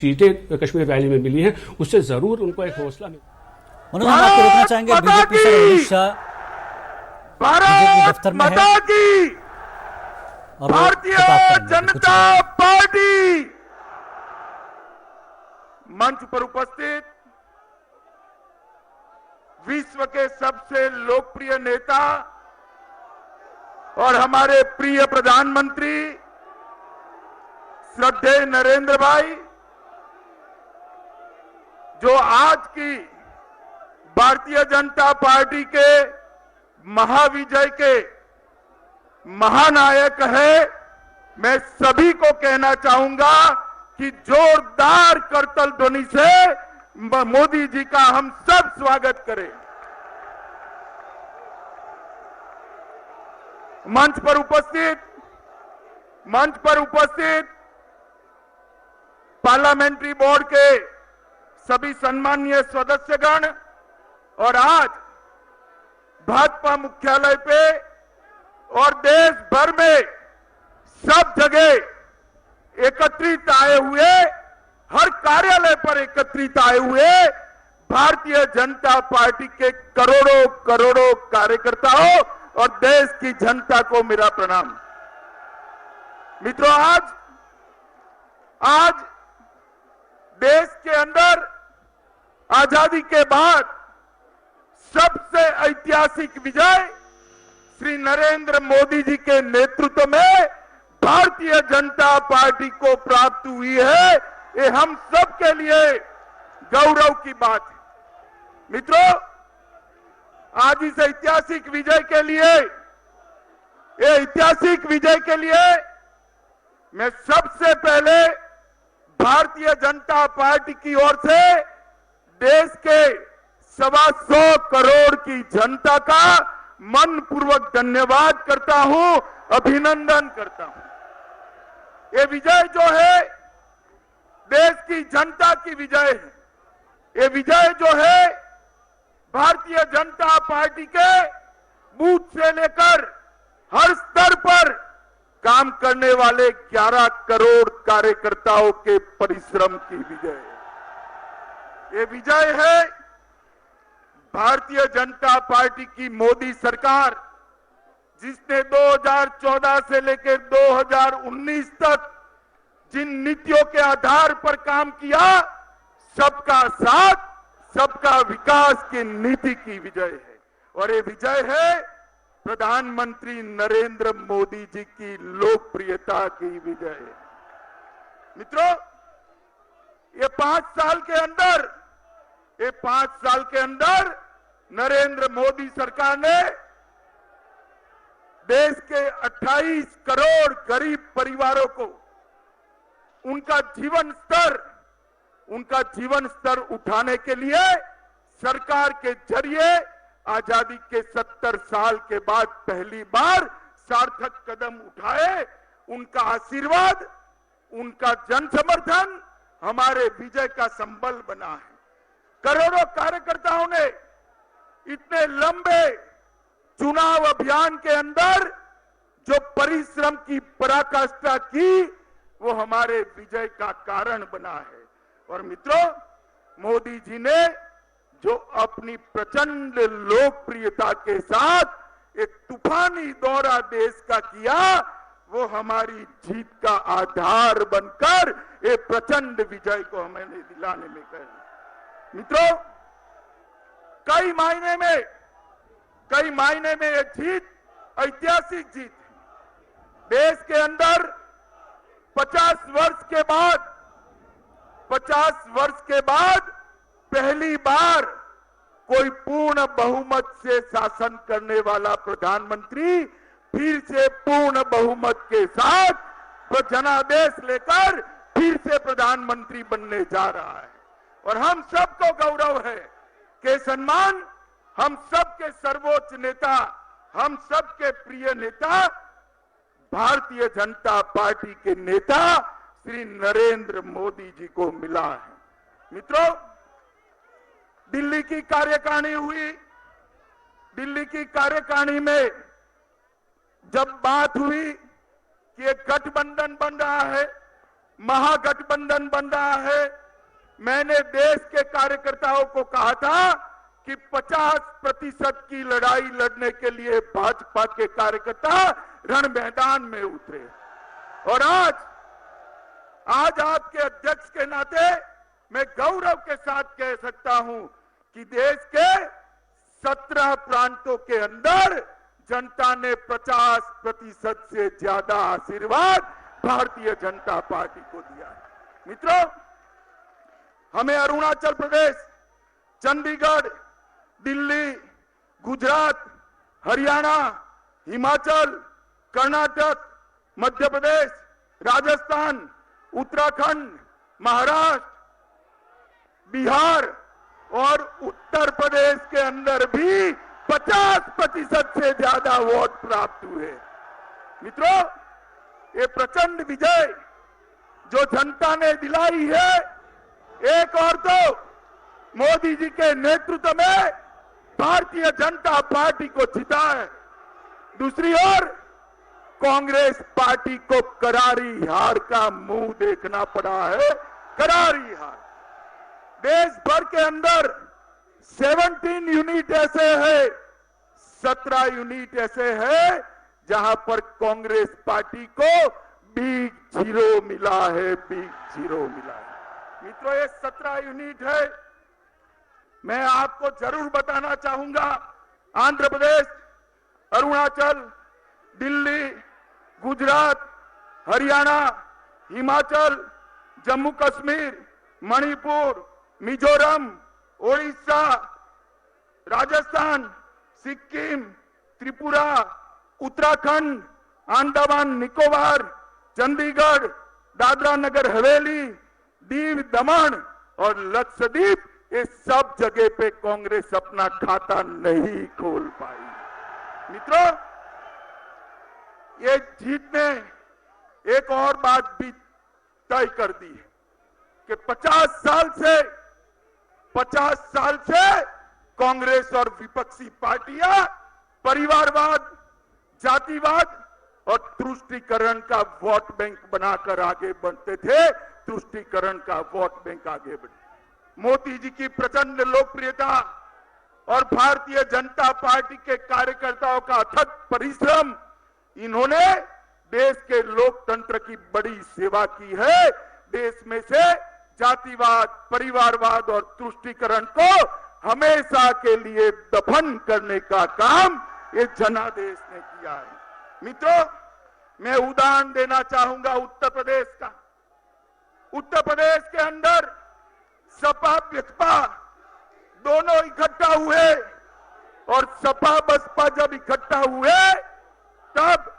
सीटें कश्मीर वैली में मिली हैं, उससे जरूर उनको एक हौसला मिला। मनोज, हम आपको रोकना चाहेंगे। BJP sir Amit Shah BJP दफ्तर में है और भारतीय जनता पार्टी मंच पर उपस्थित विश्व के सबसे लोकप्रिय नेता और हमारे प्रिय प्रधानमंत्री श्रद्धेय नरेंद्र भाई, जो आज की भारतीय जनता पार्टी के महाविजय के महानायक है, मैं सभी को कहना चाहूंगा कि जोरदार करतल ध्वनि से मोदी जी का हम सब स्वागत करें। मंच पर उपस्थित पार्लियामेंट्री बोर्ड के सभी सम्माननीय सदस्यगण और आज भाजपा मुख्यालय पे और देश भर में सब जगह एकत्रित आए हुए, हर कार्यालय पर एकत्रित आए हुए भारतीय जनता पार्टी के करोड़ों करोड़ों कार्यकर्ताओं और देश की जनता को मेरा प्रणाम। मित्रों, आज देश के अंदर आजादी के बाद सबसे ऐतिहासिक विजय श्री नरेंद्र मोदी जी के नेतृत्व में भारतीय जनता पार्टी को प्राप्त हुई है। ये हम सब के लिए गौरव की बात है। मित्रों, आज इस ऐतिहासिक विजय के लिए मैं सबसे पहले भारतीय जनता पार्टी की ओर से देश के 125 करोड़ की जनता का मनपूर्वक धन्यवाद करता हूं, अभिनंदन करता हूं। ये विजय जो है देश की जनता की विजय है। ये विजय जो है भारतीय जनता पार्टी के बूथ से लेकर हर स्तर पर काम करने वाले 11 करोड़ कार्यकर्ताओं के परिश्रम की विजय है। ये विजय है भारतीय जनता पार्टी की मोदी सरकार, जिसने 2014 से लेकर 2019 तक जिन नीतियों के आधार पर काम किया, सबका साथ सबका विकास की नीति की विजय है। और ये विजय है प्रधानमंत्री नरेंद्र मोदी जी की लोकप्रियता की विजय है। मित्रों, ये 5 साल के अंदर नरेंद्र मोदी सरकार ने देश के 28 करोड़ गरीब परिवारों को उनका जीवन स्तर उठाने के लिए सरकार के जरिए आजादी के 70 साल के बाद पहली बार सार्थक कदम उठाए। उनका आशीर्वाद, उनका जन समर्थन हमारे विजय का संबल बना है। करोड़ों कार्यकर्ताओं ने इतने लंबे चुनाव अभियान के अंदर जो परिश्रम की पराकाष्ठा की, वो हमारे विजय का कारण बना है। और मित्रों, मोदी जी ने जो अपनी प्रचंड लोकप्रियता के साथ एक तूफानी दौरा देश का किया, वो हमारी जीत का आधार बनकर एक प्रचंड विजय को हमें दिलाने में गए। मित्रों, कई मायने में ये जीत ऐतिहासिक जीत है। देश के अंदर 50 वर्ष के बाद पहली बार कोई पूर्ण बहुमत से शासन करने वाला प्रधानमंत्री फिर से पूर्ण बहुमत के साथ जनादेश लेकर फिर से प्रधानमंत्री बनने जा रहा है। और हम सबको गौरव है कि सम्मान हम सबके सर्वोच्च नेता, हम सबके प्रिय नेता, भारतीय जनता पार्टी के नेता श्री नरेंद्र मोदी जी को मिला है। मित्रों, दिल्ली की कार्यकारिणी हुई। दिल्ली की कार्यकारिणी में जब बात हुई कि एक गठबंधन बन रहा है, महागठबंधन बन रहा है। मैंने देश के कार्यकर्ताओं को कहा था कि 50% की लड़ाई लड़ने के लिए भाजपा के कार्यकर्ता रण मैदान में उतरे। और आज आपके अध्यक्ष के नाते मैं गौरव के साथ कह सकता हूं कि देश के 17 प्रांतों के अंदर जनता ने 50% से ज्यादा आशीर्वाद भारतीय जनता पार्टी को दिया है। मित्रों, हमें अरुणाचल प्रदेश, चंडीगढ़, दिल्ली, गुजरात, हरियाणा, हिमाचल, कर्नाटक, मध्य प्रदेश, राजस्थान, उत्तराखंड, महाराष्ट्र, बिहार और उत्तर प्रदेश के अंदर भी 50% से ज्यादा वोट प्राप्त हुए। मित्रों, ये प्रचंड विजय जो जनता ने दिलाई है, एक और तो मोदी जी के नेतृत्व में भारतीय जनता पार्टी को जिता है, दूसरी ओर कांग्रेस पार्टी को करारी हार का मुंह देखना पड़ा है। करारी हार। देश भर के अंदर 17 यूनिट ऐसे हैं, 17 यूनिट ऐसे हैं जहां पर कांग्रेस पार्टी को बिग जीरो मिला है, बिग जीरो मिला है। मित्रों, ये 17 यूनिट है। मैं आपको जरूर बताना चाहूंगा, आंध्र प्रदेश, अरुणाचल, दिल्ली, गुजरात, हरियाणा, हिमाचल, जम्मू कश्मीर, मणिपुर, मिजोरम, ओडिशा, राजस्थान, सिक्किम, त्रिपुरा, उत्तराखंड, अंडमान निकोबार, चंडीगढ़, दादरा नगर हवेली, दीव दमन और लक्षद्वीप, ये सब जगह पे कांग्रेस अपना खाता नहीं खोल पाई। मित्रों, ये जीत ने एक और बात भी तय कर दी है कि 50 साल से कांग्रेस और विपक्षी पार्टियां परिवारवाद, जातिवाद और तुष्टीकरण का वोट बैंक बनाकर आगे बढ़ते थे। तुष्टीकरण का वोट बैंक आगे बढ़े। मोदी जी की प्रचंड लोकप्रियता और भारतीय जनता पार्टी के कार्यकर्ताओं का अथक परिश्रम, इन्होंने देश के लोकतंत्र की बड़ी सेवा की है। देश में से जातिवाद, परिवारवाद और तुष्टीकरण को हमेशा के लिए दफन करने का काम ये जनादेश ने किया है। मित्रों, मैं उदाहरण देना चाहूंगा उत्तर प्रदेश का। उत्तर प्रदेश के अंदर सपा बसपा दोनों इकट्ठा हुए और सपा बसपा जब इकट्ठा हुए तब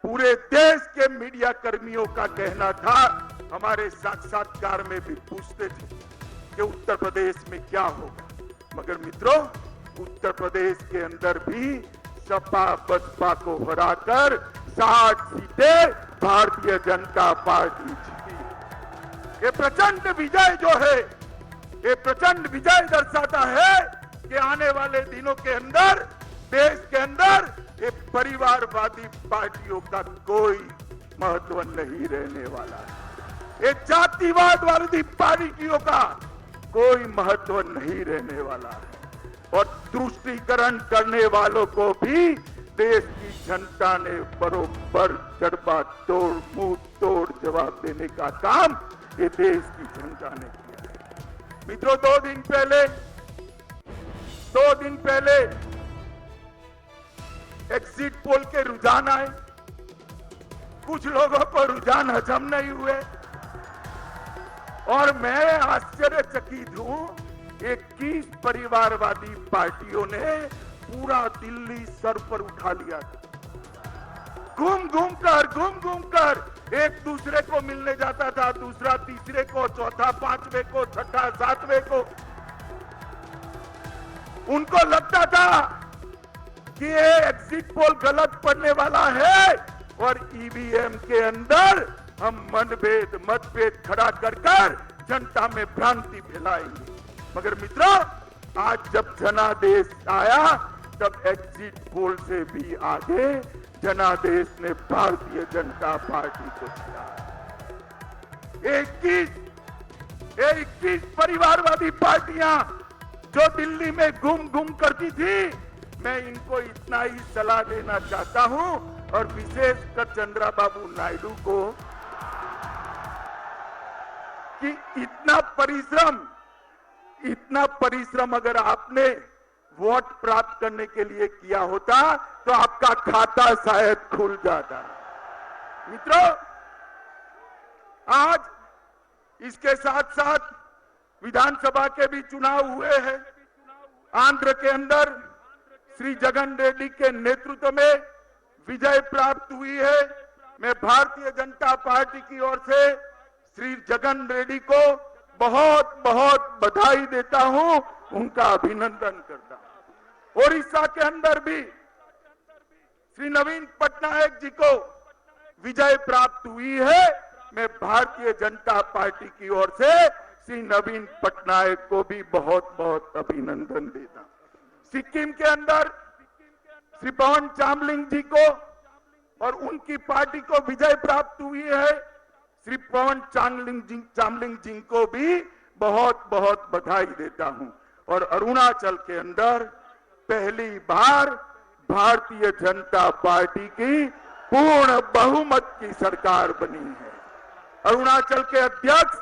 पूरे देश के मीडिया कर्मियों का कहना था, हमारे साक्षात्कार में भी पूछते थे कि उत्तर प्रदेश में क्या होगा। मगर मित्रों, उत्तर प्रदेश के अंदर भी सपा बसपा को हराकर 60 सीटें भारतीय जनता पार्टी जीती। ये प्रचंड विजय जो है, ये प्रचंड विजय दर्शाता है कि आने वाले दिनों के अंदर देश के अंदर ये परिवारवादी पार्टियों का कोई महत्व नहीं रहने वाला है। ये जातिवाद वाली पार्टियों का कोई महत्व नहीं रहने वाला है। और तुष्टीकरण करने वालों को भी देश की जनता ने बरोबर जड़बा तोड़, मुंह तोड़ जवाब देने का काम ये देश की जनता ने किया है। मित्रों, 2 दिन पहले एग्जिट पोल के रुझान आए। कुछ लोगों को रुझान हजम नहीं हुए और मैं आश्चर्यचकित हूं, 21 परिवारवादी पार्टियों ने पूरा दिल्ली सर पर उठा लिया था। घूम घूम कर एक दूसरे को मिलने जाता था, दूसरा तीसरे को, चौथा पांचवें को, छठा सातवें को। उनको लगता था कि ये एग्जिट पोल गलत पड़ने वाला है और ईवीएम के अंदर हम मतभेद खड़ा कर जनता में भ्रांति फैलाएंगे। मगर मित्रों, आज जब जनादेश आया तब एग्जिट पोल से भी आगे जनादेश ने भारतीय जनता पार्टी को दिया। 21 परिवारवादी पार्टियां जो दिल्ली में घूम करती थी, मैं इनको इतना ही सलाह देना चाहता हूं, और विशेषकर चंद्रबाबू नायडू को, कि इतना परिश्रम अगर आपने वोट प्राप्त करने के लिए किया होता तो आपका खाता शायद खुल जाता। मित्रों, आज इसके साथ साथ विधानसभा के भी चुनाव हुए हैं। आंध्र के अंदर श्री जगन रेड्डी के नेतृत्व में विजय प्राप्त हुई है। मैं भारतीय जनता पार्टी की ओर से श्री जगन रेड्डी को बहुत बहुत बधाई देता हूं, उनका अभिनंदन करता हूं। ओडिशा के अंदर भी श्री नवीन पटनायक जी को विजय प्राप्त हुई है। मैं भारतीय जनता पार्टी की ओर से श्री नवीन पटनायक को भी बहुत बहुत अभिनंदन देता हूं। सिक्किम के अंदर श्री पवन चामलिंग जी को और उनकी पार्टी को विजय प्राप्त हुई है। श्री पवन चामलिंग जी को भी बहुत बहुत बधाई देता हूं। और अरुणाचल के अंदर पहली बार भारतीय जनता पार्टी की पूर्ण बहुमत की सरकार बनी है। अरुणाचल के अध्यक्ष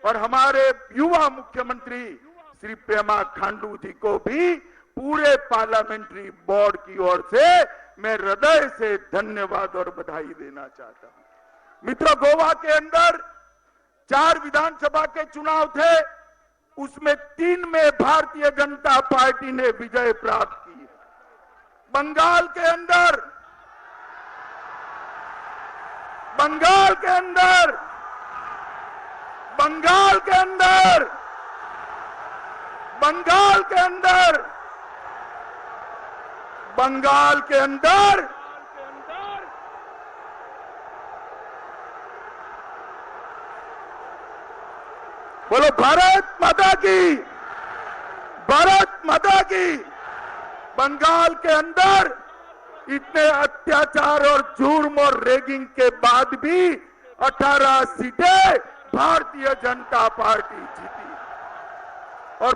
और हमारे युवा मुख्यमंत्री श्री पेमा खांडू जी को भी पूरे पार्लियामेंट्री बोर्ड की ओर से मैं हृदय से धन्यवाद और बधाई देना चाहता हूं। मित्रों, गोवा के अंदर 4 विधानसभा के चुनाव थे, उसमें 3 में भारतीय जनता पार्टी ने विजय प्राप्त की। बंगाल के अंदर बंगाल के अंदर बोलो भारत माता की, भारत माता की। बंगाल के अंदर इतने अत्याचार और जुर्म और रेगिंग के बाद भी 18 सीटें भारतीय जनता पार्टी जीती। और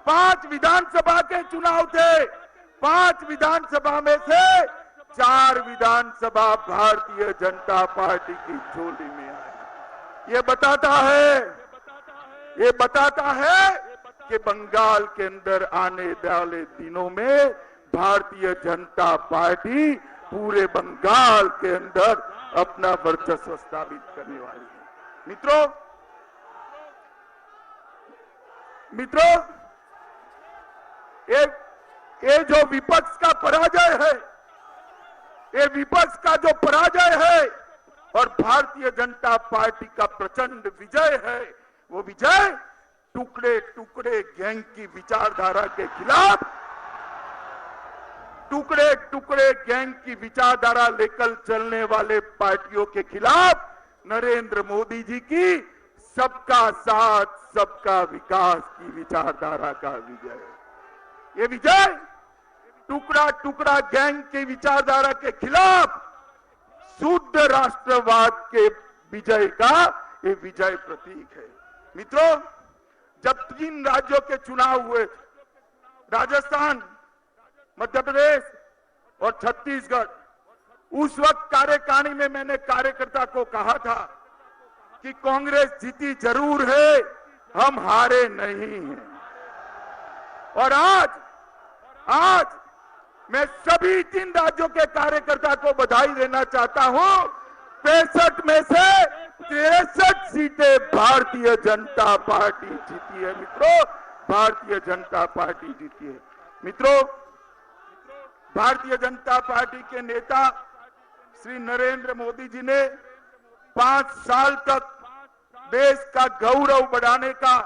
5 विधानसभा के चुनाव थे। 5 विधानसभा में से 4 विधानसभा भारतीय जनता पार्टी की झोली में आई। ये बताता है कि बंगाल के अंदर आने वाले दिनों में भारतीय जनता पार्टी पूरे बंगाल के अंदर अपना वर्चस्व स्थापित करने वाली है। मित्रों, ये जो विपक्ष का पराजय है, ये विपक्ष का जो पराजय है और भारतीय जनता पार्टी का प्रचंड विजय है, वो विजय टुकड़े टुकड़े गैंग की विचारधारा के खिलाफ, टुकड़े टुकड़े गैंग की विचारधारा लेकर चलने वाले पार्टियों के खिलाफ नरेंद्र मोदी जी की सबका साथ सबका विकास की विचारधारा का विजय है। ये विजय टुकड़ा टुकड़ा गैंग की विचारधारा के खिलाफ शुद्ध राष्ट्रवाद के विजय का ये विजय प्रतीक है। मित्रों, जब 3 राज्यों के चुनाव हुए, राजस्थान, मध्य प्रदेश और छत्तीसगढ़, उस वक्त कार्यकारिणी में मैंने कार्यकर्ता को कहा था कि कांग्रेस जीती जरूर है, हम हारे नहीं हैं। और आज मैं सभी 3 राज्यों के कार्यकर्ता को बधाई देना चाहता हूं। 65 में से 63 सीटें भारतीय जनता पार्टी जीती है। मित्रों, भारतीय जनता पार्टी जीती है। मित्रों, भारतीय जनता पार्टी के नेता श्री नरेंद्र मोदी जी ने 5 साल तक देश का गौरव बढ़ाने का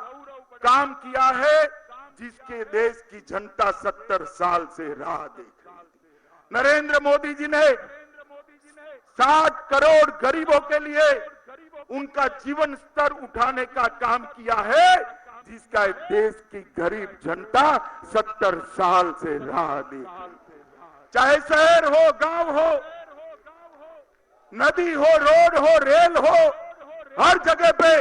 काम किया है, जिसके देश की जनता 70 साल से राह देख रही थी। नरेंद्र मोदी जी ने 60 करोड़ गरीबों के लिए उनका जीवन स्तर उठाने का काम किया है, जिसका देश की गरीब जनता 70 साल से राह देख रही थी। चाहे शहर हो, गांव हो, नदी हो, रोड हो, रेल हो, हर जगह पे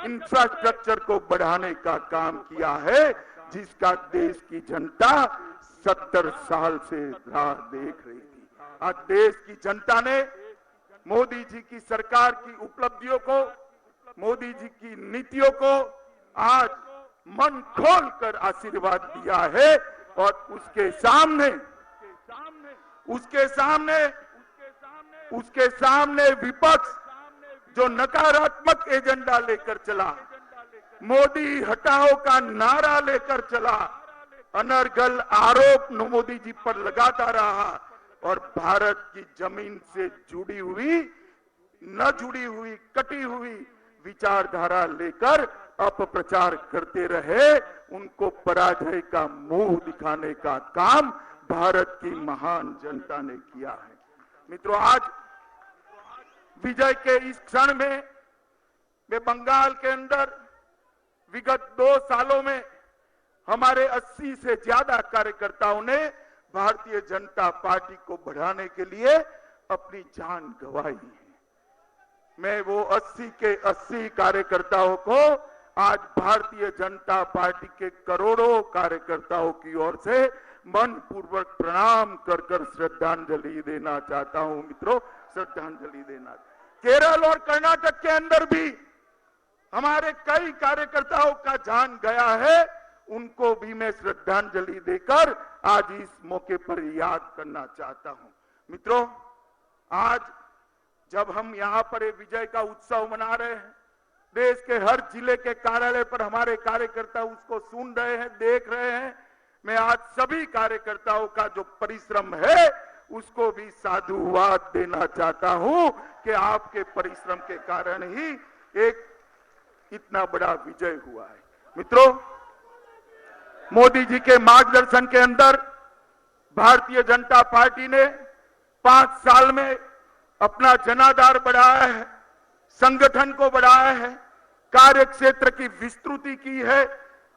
इंफ्रास्ट्रक्चर को बढ़ाने का काम किया है, जिसका देश की जनता 70 साल से राह देख रही थी। आज देश की जनता ने मोदी जी की सरकार की उपलब्धियों को, मोदी जी की नीतियों को आज मन खोल कर आशीर्वाद दिया है। और उसके सामने विपक्ष जो नकारात्मक एजेंडा लेकर चला, मोदी हटाओ का नारा लेकर चला, अनर्गल आरोप मोदी जी पर लगाता रहा और भारत की जमीन से जुड़ी हुई, न जुड़ी हुई, कटी हुई विचारधारा लेकर अपप्रचार करते रहे, उनको पराजय का मुंह दिखाने का काम भारत की महान जनता ने किया है। मित्रों, आज विजय के इस क्षण में वे बंगाल के अंदर विगत 2 सालों में हमारे 80 से ज्यादा कार्यकर्ताओं ने भारतीय जनता पार्टी को बढ़ाने के लिए अपनी जान गंवाई है। मैं वो 80 के 80 कार्यकर्ताओं को आज भारतीय जनता पार्टी के करोड़ों कार्यकर्ताओं की ओर से मन पूर्वक प्रणाम कर कर श्रद्धांजलि देना चाहता हूं। मित्रों, श्रद्धांजलि देना। केरल और कर्नाटक के अंदर भी हमारे कई कार्यकर्ताओं का जान गया है, उनको भी मैं श्रद्धांजलि देकर आज इस मौके पर याद करना चाहता हूं। मित्रों, आज जब हम यहां पर एक विजय का उत्सव मना रहे हैं, देश के हर जिले के कार्यालय पर हमारे कार्यकर्ता उसको सुन रहे हैं, देख रहे हैं, मैं आज सभी कार्यकर्ताओं का जो परिश्रम है उसको भी साधुवाद देना चाहता हूं कि आपके परिश्रम के कारण ही एक इतना बड़ा विजय हुआ है। मित्रों, मोदी जी के मार्गदर्शन के अंदर भारतीय जनता पार्टी ने 5 साल में अपना जनाधार बढ़ाया है, संगठन को बढ़ाया है, कार्य क्षेत्र की विस्तृति की है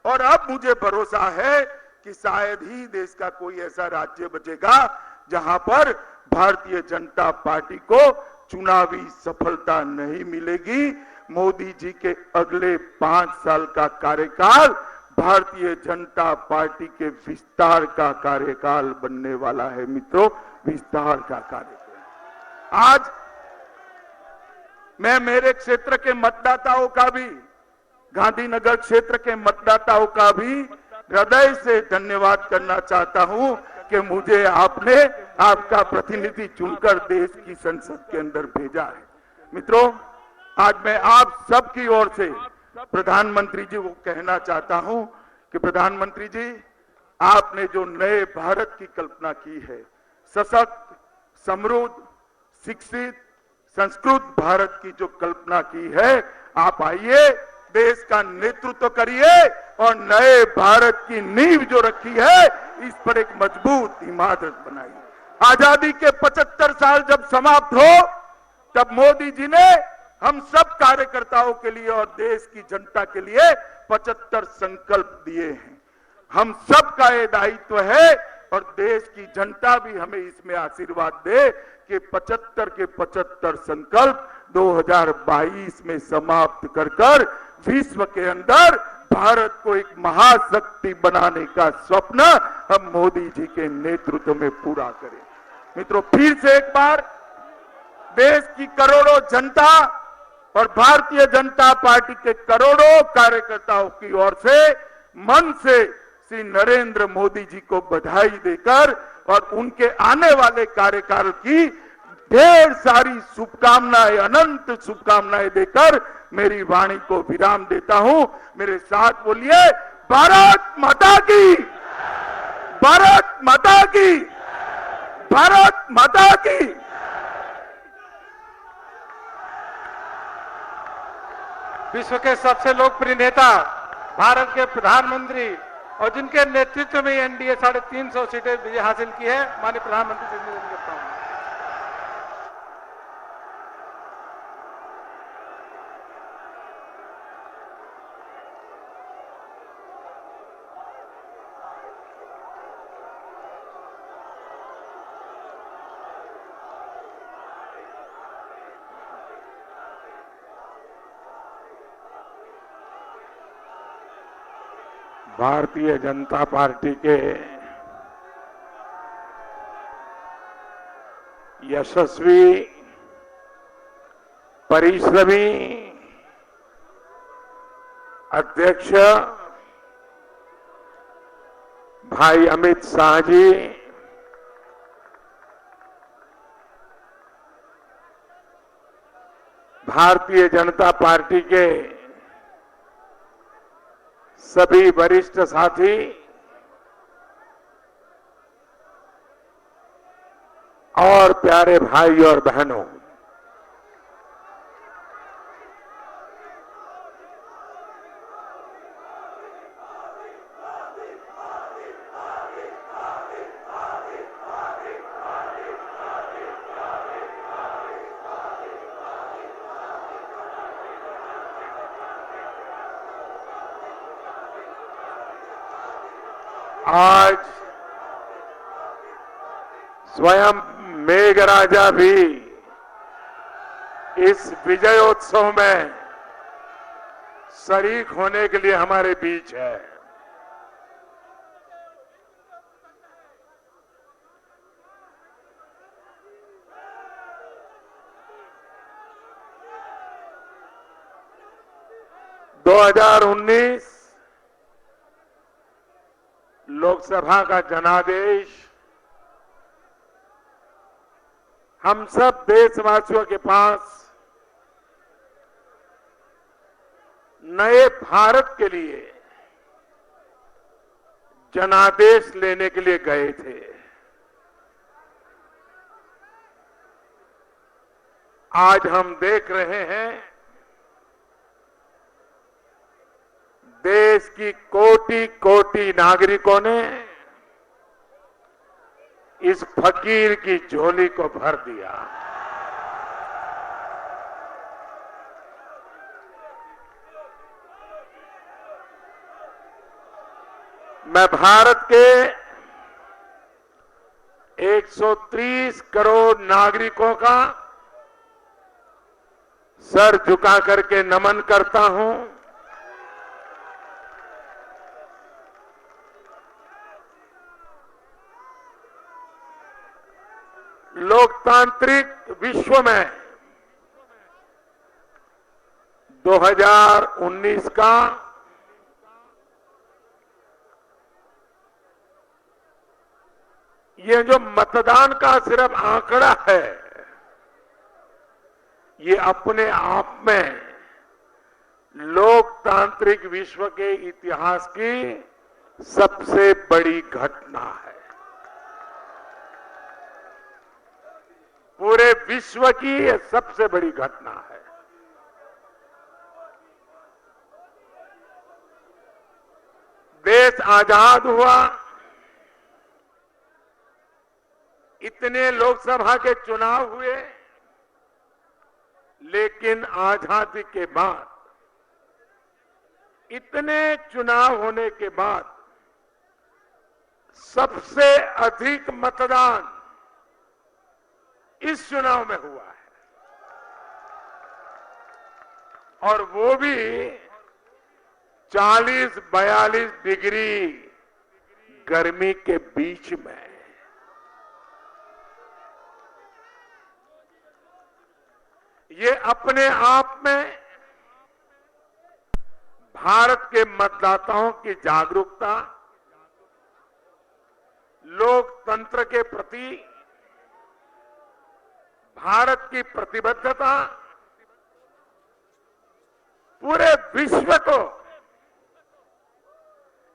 और अब मुझे भरोसा है कि शायद ही देश का कोई ऐसा राज्य बचेगा जहां पर भारतीय जनता पार्टी को चुनावी सफलता नहीं मिलेगी। मोदी जी के अगले 5 साल का कार्यकाल भारतीय जनता पार्टी के विस्तार का कार्यकाल बनने वाला है। मित्रों, विस्तार का कार्यकाल। आज मैं मेरे क्षेत्र के मतदाताओं का भी, गांधीनगर क्षेत्र के मतदाताओं का भी हृदय से धन्यवाद करना चाहता हूं कि मुझे आपने आपका प्रतिनिधि चुनकर देश की संसद के अंदर भेजा है। मित्रों, आज मैं आप सबकी ओर से प्रधानमंत्री जी को कहना चाहता हूं कि प्रधानमंत्री जी, आपने जो नए भारत की कल्पना की है, सशक्त, समृद्ध, शिक्षित, संस्कृत भारत की जो कल्पना की है, आप आइए, देश का नेतृत्व करिए और नए भारत की नींव जो रखी है इस पर एक मजबूत इमारत बनाइए। आजादी के 75 साल जब समाप्त हो, तब मोदी जी ने हम सब कार्यकर्ताओं के लिए और देश की जनता के लिए 75 संकल्प दिए हैं। हम सब का ये दायित्व है और देश की जनता भी हमें इसमें आशीर्वाद दे कि 75 के 75 संकल्प 2022 में समाप्त कर विश्व के अंदर भारत को एक महाशक्ति बनाने का स्वप्न हम मोदी जी के नेतृत्व में पूरा करें। मित्रों, फिर से एक बार देश की करोड़ों जनता और भारतीय जनता पार्टी के करोड़ों कार्यकर्ताओं की ओर से मन से श्री नरेंद्र मोदी जी को बधाई देकर और उनके आने वाले कार्यकाल की ढेर सारी शुभकामनाएं, अनंत शुभकामनाएं देकर मेरी वाणी को विराम देता हूं। मेरे साथ बोलिए, भारत माता की, भारत माता की, भारत माता की। विश्व के सबसे लोकप्रिय नेता, भारत के प्रधानमंत्री और जिनके नेतृत्व में एनडीए 350 सीटें विजय हासिल की है, माननीय प्रधानमंत्री से निवेदन करता हूं। भारतीय जनता पार्टी के यशस्वी, परिश्रमी अध्यक्ष भाई अमित शाह जी, भारतीय जनता पार्टी के सभी वरिष्ठ साथी और प्यारे भाई और बहनों, आज स्वयं मेघराजा भी इस विजयोत्सव में शरीक होने के लिए हमारे बीच है। दो 2019 लोकसभा का जनादेश हम सब देशवासियों के पास नए भारत के लिए जनादेश लेने के लिए गए थे। आज हम देख रहे हैं देश की कोटि कोटि नागरिकों ने इस फकीर की झोली को भर दिया। मैं भारत के 130 करोड़ नागरिकों का सर झुका करके नमन करता हूं। लोकतांत्रिक विश्व में 2019 का ये जो मतदान का सिर्फ आंकड़ा है, ये अपने आप में लोकतांत्रिक विश्व के इतिहास की सबसे बड़ी घटना है। पूरे विश्व की यह सबसे बड़ी घटना है। देश आजाद हुआ, इतने लोकसभा के चुनाव हुए, लेकिन आजादी के बाद इतने चुनाव होने के बाद सबसे अधिक मतदान इस चुनाव में हुआ है, और वो भी 40-42 डिग्री गर्मी के बीच में। ये अपने आप में भारत के मतदाताओं की जागरूकता, लोकतंत्र के प्रति भारत की प्रतिबद्धता, पूरे विश्व को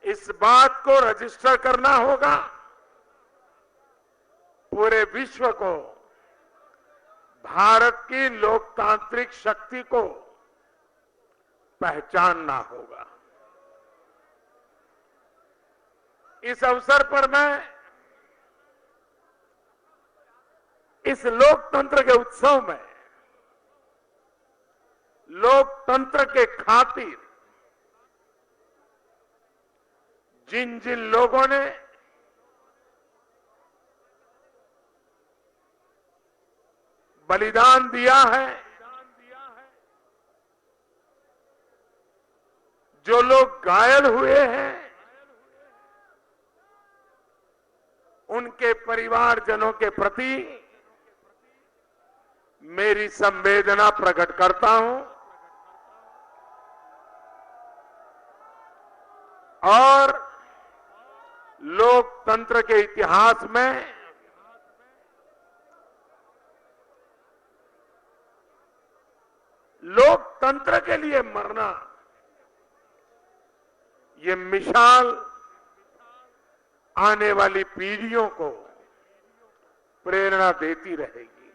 इस बात को रजिस्टर करना होगा, पूरे विश्व को भारत की लोकतांत्रिक शक्ति को पहचानना होगा। इस अवसर पर मैं इस लोकतंत्र के उत्सव में लोकतंत्र के खातिर जिन जिन लोगों ने बलिदान दिया है, जो लोग घायल हुए हैं, परिवारजनों के प्रति मेरी संवेदना प्रकट करता हूं और लोकतंत्र के इतिहास में लोकतंत्र के लिए मरना ये मिसाल आने वाली पीढ़ियों को प्रेरणा देती रहेगी।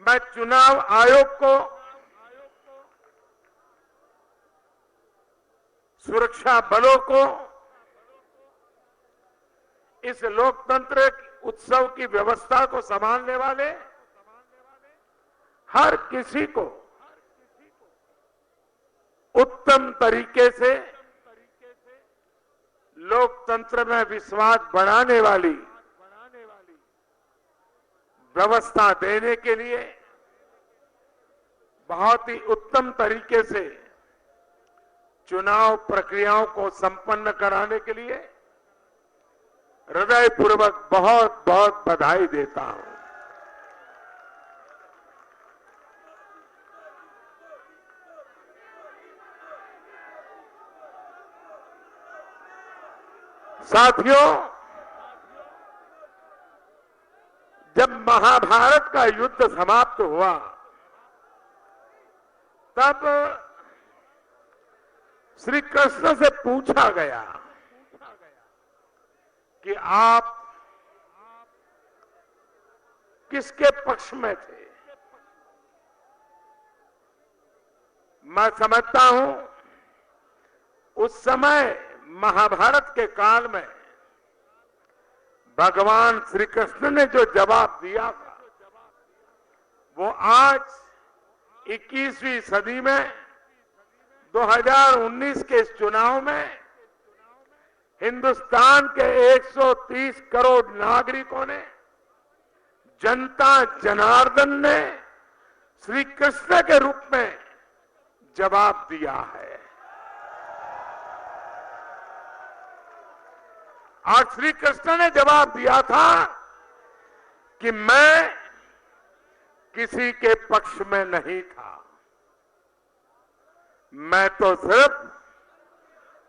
मैं चुनाव आयोग को, सुरक्षा बलों को, इस लोकतंत्र उत्सव की व्यवस्था को संभालने वाले हर किसी को उत्तम तरीके से लोकतंत्र में विश्वास बढ़ाने वाली व्यवस्था देने के लिए, बहुत ही उत्तम तरीके से चुनाव प्रक्रियाओं को संपन्न कराने के लिए हृदयपूर्वक बहुत बहुत बधाई देता हूं। साथियों, जब महाभारत का युद्ध समाप्त हुआ तब श्री कृष्ण से पूछा गया कि आप किसके पक्ष में थे। मैं समझता हूं उस समय महाभारत के काल में भगवान श्री कृष्ण ने जो जवाब दिया था वो आज 21वीं सदी में 2019 के इस चुनाव में हिंदुस्तान के 130 करोड़ नागरिकों ने, जनता जनार्दन ने श्री कृष्ण के रूप में जवाब दिया है। आज श्री कृष्ण ने जवाब दिया था कि मैं किसी के पक्ष में नहीं था, मैं तो सिर्फ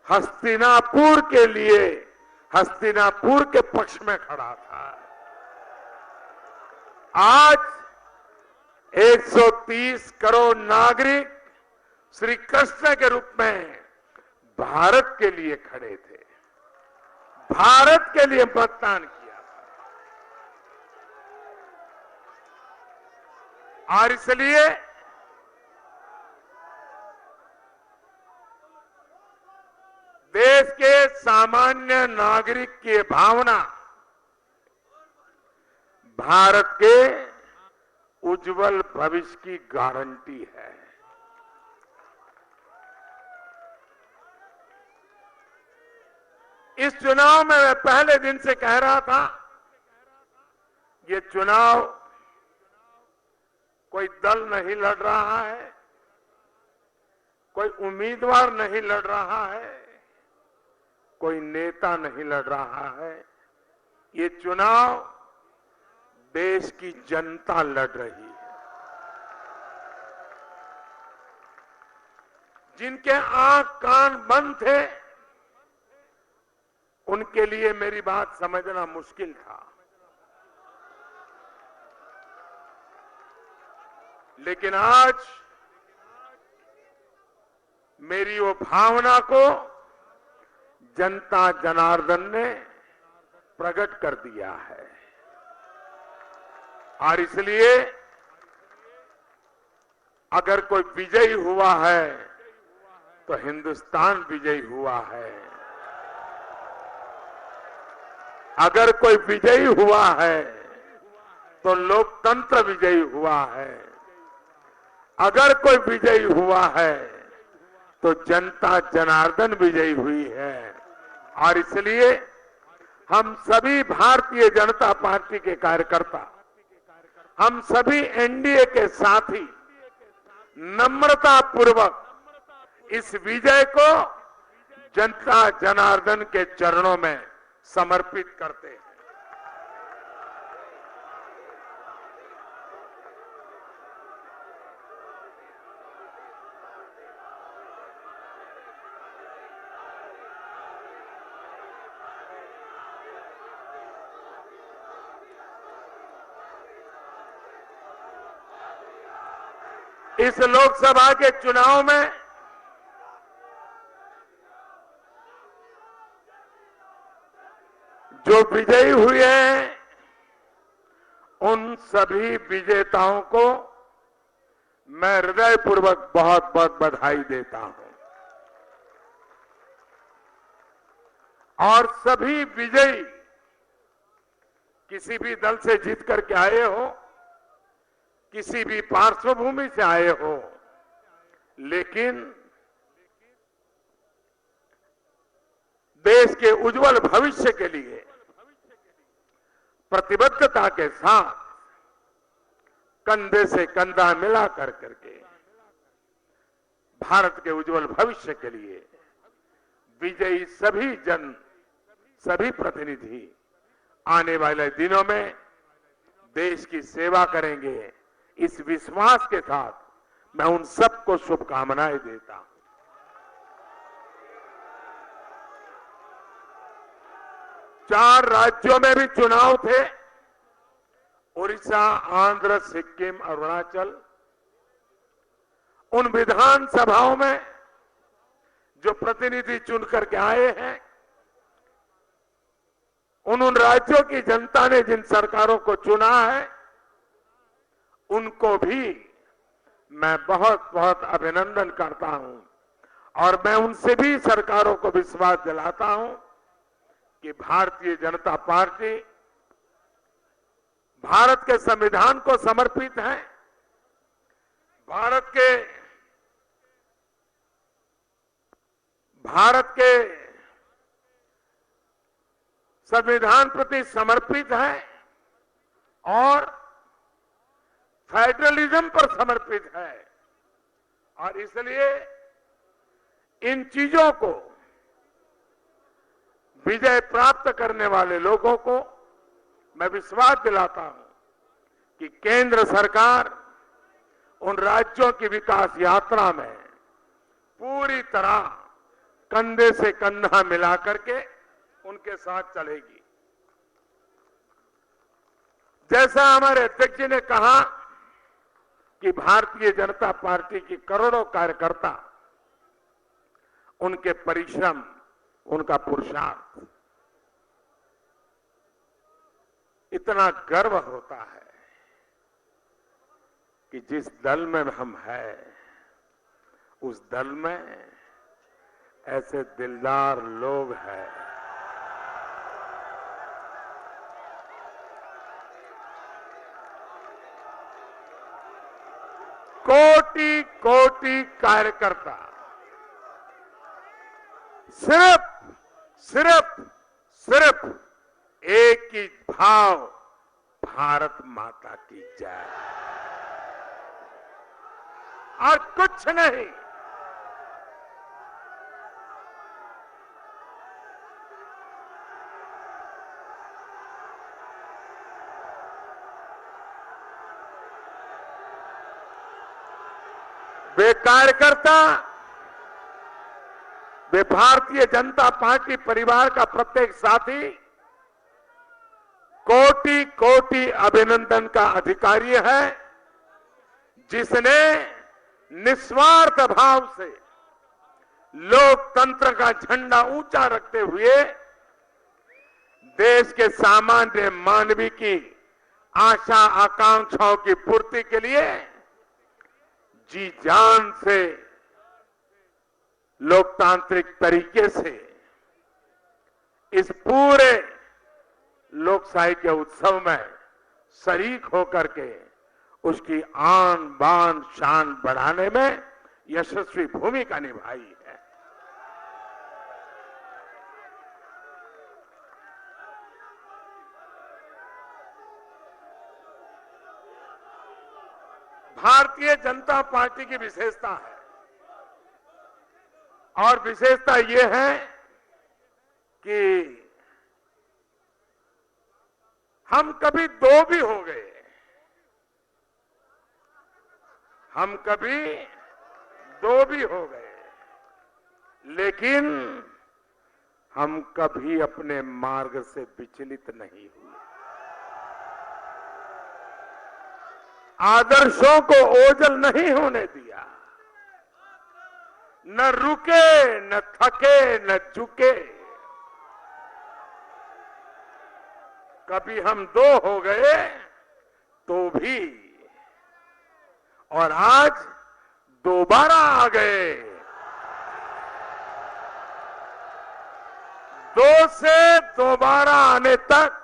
हस्तिनापुर के लिए, हस्तिनापुर के पक्ष में खड़ा था। आज 130 करोड़ नागरिक श्री कृष्ण के रूप में भारत के लिए खड़े थे, भारत के लिए मतदान किया था। और इसलिए देश के सामान्य नागरिक की भावना भारत के उज्जवल भविष्य की गारंटी है। इस चुनाव में मैं पहले दिन से कह रहा था, ये चुनाव कोई दल नहीं लड़ रहा है, कोई उम्मीदवार नहीं लड़ रहा है, कोई नेता नहीं लड़ रहा है, ये चुनाव देश की जनता लड़ रही है। जिनके आंख कान बंद थे उनके लिए मेरी बात समझना मुश्किल था, लेकिन आज मेरी वो भावना को जनता जनार्दन ने प्रकट कर दिया है। और इसलिए अगर कोई विजयी हुआ है तो हिंदुस्तान विजयी हुआ है, अगर कोई विजयी हुआ है तो लोकतंत्र विजयी हुआ है, अगर कोई विजयी हुआ है तो जनता जनार्दन विजयी हुई है। और इसलिए हम सभी भारतीय जनता पार्टी के कार्यकर्ता, हम सभी एनडीए के साथी नम्रता पूर्वक इस विजय को जनता जनार्दन के चरणों में समर्पित करते हैं। इस लोकसभा के चुनाव में जो विजयी हुए हैं उन सभी विजेताओं को मैं हृदयपूर्वक बहुत बहुत बधाई देता हूं और सभी विजयी किसी भी दल से जीत करके आए हो, किसी भी पार्श्वभूमि से आए हो, लेकिन देश के उज्जवल भविष्य के लिए प्रतिबद्धता के साथ कंधे से कंधा मिला करके भारत के उज्जवल भविष्य के लिए विजयी सभी प्रतिनिधि आने वाले दिनों में देश की सेवा करेंगे। इस विश्वास के साथ मैं उन सबको शुभकामनाएं देता हूं। 4 राज्यों में भी चुनाव थे, उड़ीसा, आंध्र, सिक्किम, अरुणाचल। उन विधानसभाओं में जो प्रतिनिधि चुन करके आए हैं, उन राज्यों की जनता ने जिन सरकारों को चुना है, उनको भी मैं बहुत बहुत अभिनंदन करता हूं और मैं उनसे भी सरकारों को विश्वास दिलाता हूं कि भारतीय जनता पार्टी भारत के संविधान को समर्पित है, भारत के संविधान प्रति समर्पित है और फेडरलिज्म पर समर्पित है। और इसलिए इन चीजों को विजय प्राप्त करने वाले लोगों को मैं विश्वास दिलाता हूं कि केंद्र सरकार उन राज्यों की विकास यात्रा में पूरी तरह कंधे से कंधा मिला करके उनके साथ चलेगी। जैसा हमारे अध्यक्ष जी ने कहा कि भारतीय जनता पार्टी की करोड़ों कार्यकर्ता, उनके परिश्रम, उनका पुरुषार्थ, इतना गर्व होता है कि जिस दल में हम हैं, उस दल में ऐसे दिलदार लोग हैं। कोटि कोटि कार्यकर्ता सिर्फ एक ही भाव, भारत माता की जय, और कुछ नहीं। वे कार्यकर्ता, वे भारतीय जनता पार्टी परिवार का प्रत्येक साथी कोटि कोटि अभिनंदन का अधिकारी है, जिसने निस्वार्थ भाव से लोकतंत्र का झंडा ऊंचा रखते हुए देश के सामान्य मानवी की आशा आकांक्षाओं की पूर्ति के लिए जी जान से, लोकतांत्रिक तरीके से इस पूरे लोकशाही के उत्सव में शरीक होकर के उसकी आन बान शान बढ़ाने में यशस्वी भूमिका निभाई है। भारतीय जनता पार्टी की विशेषता है और विशेषता ये है कि हम कभी दो भी हो गए, हम कभी दो भी हो गए, लेकिन हम कभी अपने मार्ग से विचलित नहीं हुए। आदर्शों को ओझल नहीं होने दिया, न रुके, न थके, न झुके। कभी हम दो हो गए तो भी, और आज दोबारा आ गए। दो से दोबारा आने तक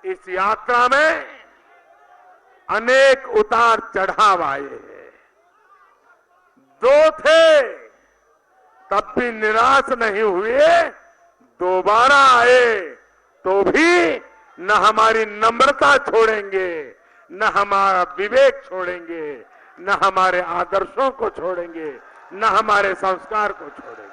इस यात्रा में अनेक उतार चढ़ाव आए हैं। दो थे तब भी निराश नहीं हुए, दोबारा आए तो भी न हमारी नम्रता छोड़ेंगे, न हमारा विवेक छोड़ेंगे, न हमारे आदर्शों को छोड़ेंगे, न हमारे संस्कार को छोड़ेंगे।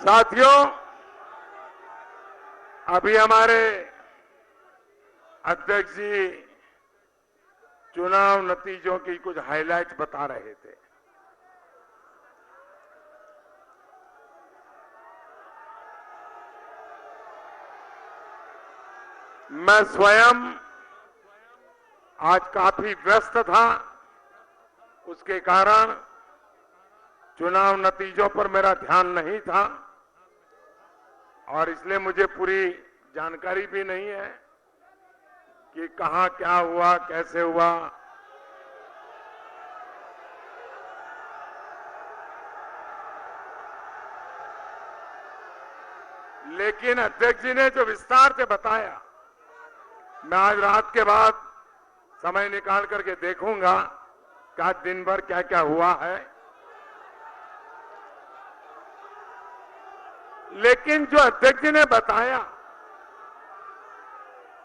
साथियों, अभी हमारे अध्यक्ष जी चुनाव नतीजों की कुछ हाइलाइट्स बता रहे थे। मैं स्वयं आज काफी व्यस्त था, उसके कारण चुनाव नतीजों पर मेरा ध्यान नहीं था और इसलिए मुझे पूरी जानकारी भी नहीं है कि कहां क्या हुआ, कैसे हुआ। लेकिन अध्यक्ष जी ने जो विस्तार से बताया, मैं आज रात के बाद समय निकाल करके देखूंगा कि आज दिन भर क्या क्या हुआ है। लेकिन जो अध्यक्ष जी ने बताया,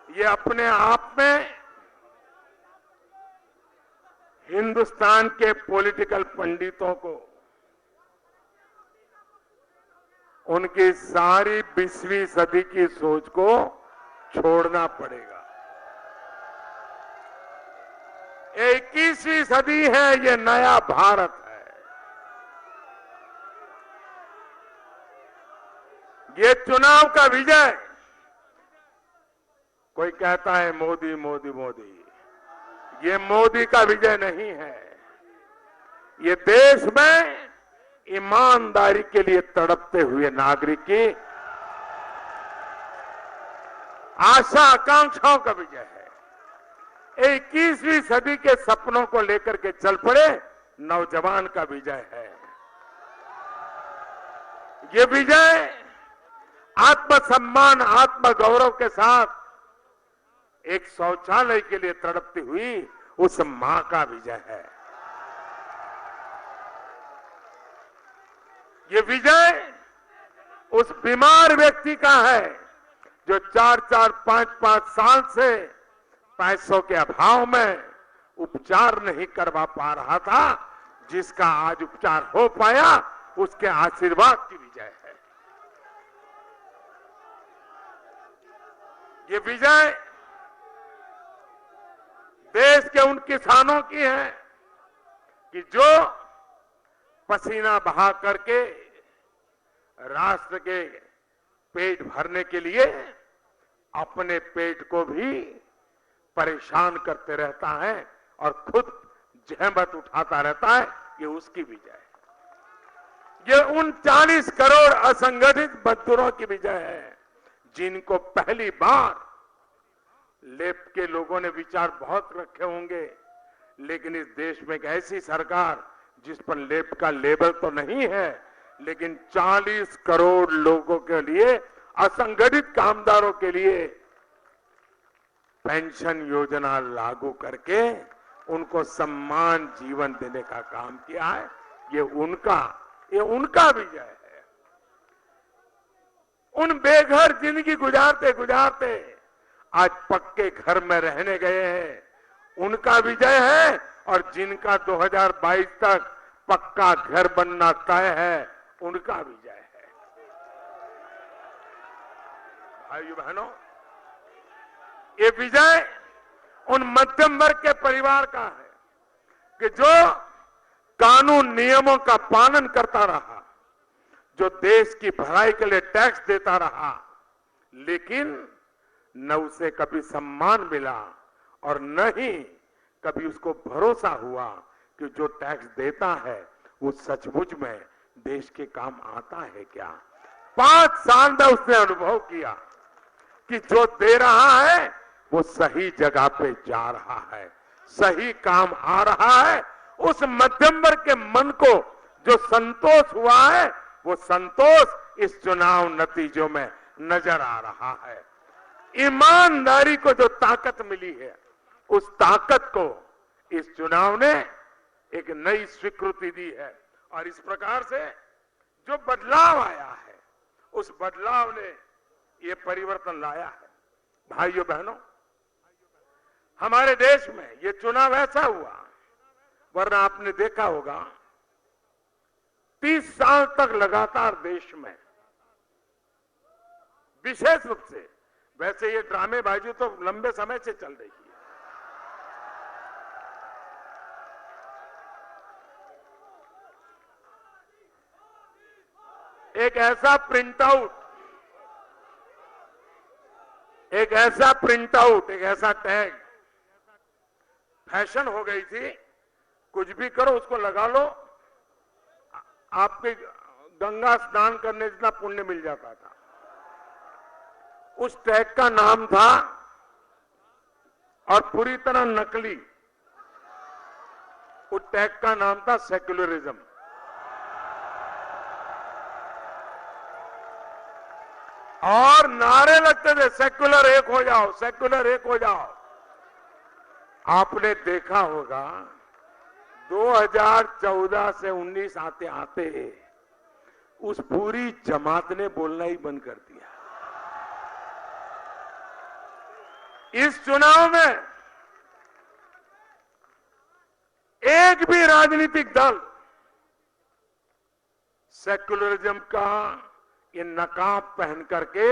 ये अपने आप में हिंदुस्तान के पॉलिटिकल पंडितों को उनकी सारी 20वीं सदी की सोच को छोड़ना पड़ेगा। 21वीं सदी है, ये नया भारत है। ये चुनाव का विजय, कोई कहता है मोदी मोदी मोदी, ये मोदी का विजय नहीं है। ये देश में ईमानदारी के लिए तड़पते हुए नागरिक की आशा आकांक्षाओं का विजय है। 21वीं सदी के सपनों को लेकर के चल पड़े नौजवान का विजय है। ये विजय आत्मसम्मान, आत्मगौरव के साथ एक शौचालय के लिए तड़पती हुई उस मां का विजय है। ये विजय उस बीमार व्यक्ति का है जो 4-4, 5-5 साल से पैसों के अभाव में उपचार नहीं करवा पा रहा था, जिसका आज उपचार हो पाया, उसके आशीर्वाद की विजय है। ये विजय देश के उन किसानों की है कि जो पसीना बहा करके राष्ट्र के पेट भरने के लिए अपने पेट को भी परेशान करते रहता है और खुद जहमत उठाता रहता है। ये उसकी विजय है। ये उन 40 करोड़ असंगठित मजदूरों की विजय है जिनको पहली बार लेफ्ट के लोगों ने विचार बहुत रखे होंगे, लेकिन इस देश में एक ऐसी सरकार जिस पर लेफ्ट का लेबल तो नहीं है, लेकिन 40 करोड़ लोगों के लिए, असंगठित कामदारों के लिए पेंशन योजना लागू करके उनको सम्मान जीवन देने का काम किया है। ये उनका विजय है। उन बेघर जिंदगी गुजारते गुजारते आज पक्के घर में रहने गए हैं, उनका विजय है। और जिनका 2022 तक पक्का घर बनना तय है, उनका विजय है। भाइयों बहनों, ये विजय उन मध्यम वर्ग के परिवार का है कि जो कानून नियमों का पालन करता रहा, जो देश की भलाई के लिए टैक्स देता रहा, लेकिन न उसे कभी सम्मान मिला और न ही कभी उसको भरोसा हुआ कि जो टैक्स देता है वो सचमुच में देश के काम आता है क्या। 5 साल में उसने अनुभव किया कि जो दे रहा है वो सही जगह पे जा रहा है, सही काम आ रहा है। उस मध्यम वर्ग के मन को जो संतोष हुआ है, वो संतोष इस चुनाव नतीजों में नजर आ रहा है। ईमानदारी को जो ताकत मिली है, उस ताकत को इस चुनाव ने एक नई स्वीकृति दी है। और इस प्रकार से जो बदलाव आया है, उस बदलाव ने ये परिवर्तन लाया है। भाइयों बहनों, हमारे देश में ये चुनाव ऐसा हुआ, वरना आपने देखा होगा 30 साल तक लगातार देश में, विशेष रूप से, वैसे ये ड्रामेबाजी तो लंबे समय से चल रही है, एक ऐसा प्रिंटआउट, एक ऐसा टैग फैशन हो गई थी। कुछ भी करो उसको लगा लो, आपके गंगा स्नान करने जितना पुण्य मिल जाता था। उस टैग का नाम था, और पूरी तरह नकली, उस टैग का नाम था सेक्युलरिज्म। और नारे लगते थे, सेक्युलर एक हो जाओ, सेक्युलर एक हो जाओ। आपने देखा होगा 2014 से 19 आते आते उस पूरी जमात ने बोलना ही बंद कर दिया। इस चुनाव में एक भी राजनीतिक दल सेक्युलरिज्म का ये नकाब पहन करके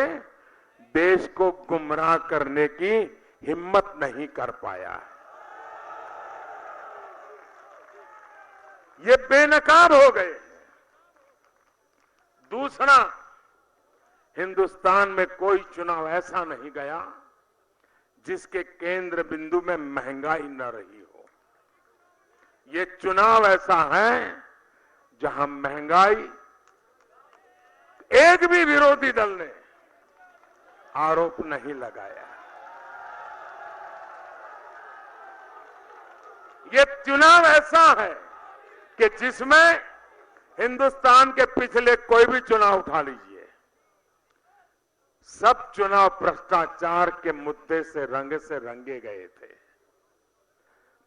देश को गुमराह करने की हिम्मत नहीं कर पाया है। ये बेनकाब हो गए। दूसरा, हिंदुस्तान में कोई चुनाव ऐसा नहीं गया जिसके केंद्र बिंदु में महंगाई न रही हो। ये चुनाव ऐसा है जहां महंगाई, एक भी विरोधी दल ने आरोप नहीं लगाया। ये चुनाव ऐसा है कि जिसमें हिंदुस्तान के पिछले कोई भी चुनाव उठा लीजिए, सब चुनाव भ्रष्टाचार के मुद्दे से रंगे गए थे।